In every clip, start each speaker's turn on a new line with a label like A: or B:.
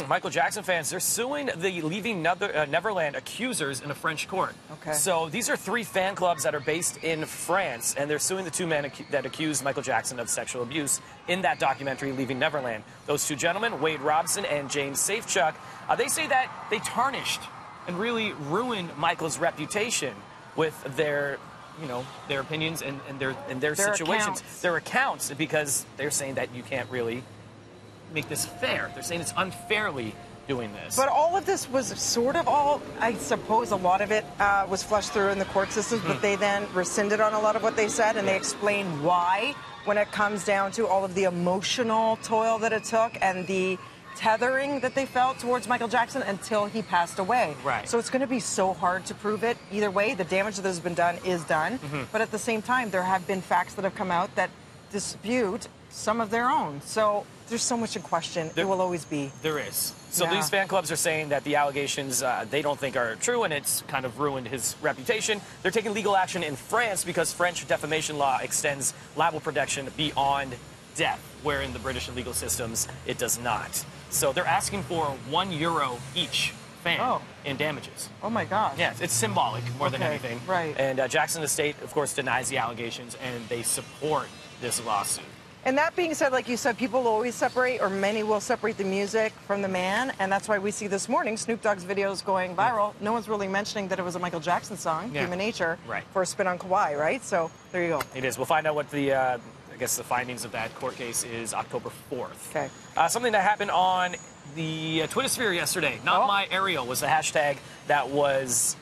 A: Michael Jackson fans, they're suing the Leaving Neverland accusers in a French court.
B: Okay.
A: So these are 3 fan clubs that are based in France, and they're suing the 2 men that accused Michael Jackson of sexual abuse in that documentary, Leaving Neverland. Those 2 gentlemen, Wade Robson and James Safechuck, they say that they tarnished and really ruined Michael's reputation with their their opinions and their situations, their accounts, because they're saying that you can't really make this fair. They're saying it's unfairly doing this.
B: But all of this was sort of all, I suppose a lot of it was flushed through in the court systems, but they then rescinded on a lot of what they said, and they explained why when it comes down to all of the emotional toil that it took and the tethering that they felt towards Michael Jackson until he passed away.
A: Right.
B: So it's going to be so hard to prove it. Either way, the damage that has been done is done. But at the same time, there have been facts that have come out that dispute some of their own. So there's so much in question. There will always be.
A: There is. So these fan clubs are saying that the allegations they don't think are true, and it's kind of ruined his reputation. They're taking legal action in France because French defamation law extends libel protection beyond death, where in the British legal systems it does not. So they're asking for €1 each fan in damages.
B: Oh my gosh.
A: Yeah, it's symbolic more than anything.
B: Right.
A: And Jackson Estate, of course, denies the allegations, and they support this lawsuit.
B: And that being said, like you said, people will always separate, or many will separate the music from the man, and that's why we see this morning Snoop Dogg's videos going viral. No one's really mentioning that it was a Michael Jackson song, Human Nature, for a spin on Kawhi, right? So there you go.
A: It is. We'll find out what the, I guess the findings of that court case is October 4th.
B: Okay.
A: Something that happened on the Twitter sphere yesterday, Not My Ariel, was the hashtag that was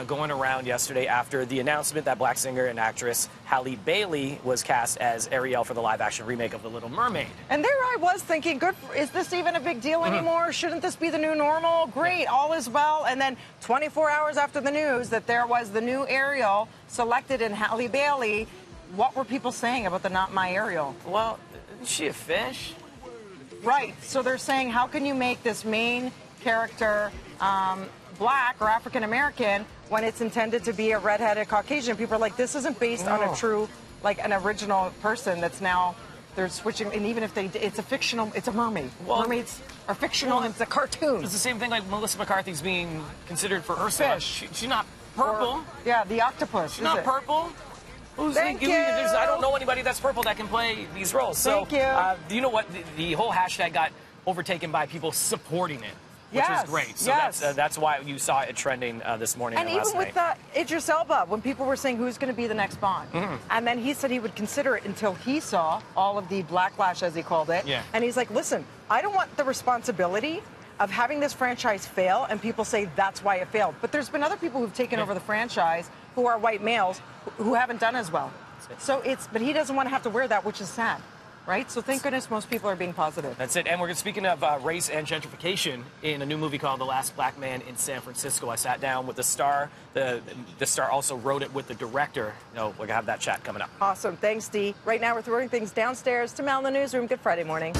A: going around yesterday after the announcement that black singer and actress Halle Bailey was cast as Ariel for the live-action remake of The Little Mermaid.
B: And there I was thinking, good, is this even a big deal anymore? Shouldn't this be the new normal? Great, all is well. And then 24 hours after the news that there was the new Ariel selected in Halle Bailey, what were people saying about the Not My Ariel?
A: Well, isn't she a fish?
B: Right. So they're saying, how can you make this main character black or African-American when it's intended to be a redheaded Caucasian? People are like, this isn't based on a true, like an original person that's now, they're switching, and even if it's a fictional, it's a mermaid. Well, mermaids are fictional, and it's a cartoon.
A: It's the same thing like Melissa McCarthy's being considered for Ursula. She's not purple.
B: Or, the octopus.
A: She's not purple.
B: Thank you.
A: I don't know anybody that's purple that can play these roles.
B: Thank you.
A: You know what? The whole hashtag got overtaken by people supporting it, which was great. So that's why you saw it trending this morning and last night.
B: And even with Idris Elba, when people were saying who's going to be the next Bond, and then he said he would consider it until he saw all of the backlash, as he called it.
A: Yeah.
B: And he's like, listen, I don't want the responsibility of having this franchise fail, and people say that's why it failed. But there's been other people who've taken over the franchise who are white males who haven't done as well. So but he doesn't want to have to wear that, which is sad, right? So thank goodness most people are being positive.
A: That's it. And we're speaking of race and gentrification in a new movie called The Last Black Man in San Francisco. I sat down with the star. The star also wrote it with the director. We're going to have that chat coming up.
B: Awesome. Thanks, Dee. Right now we're throwing things downstairs to Mel in the newsroom. Good Friday morning.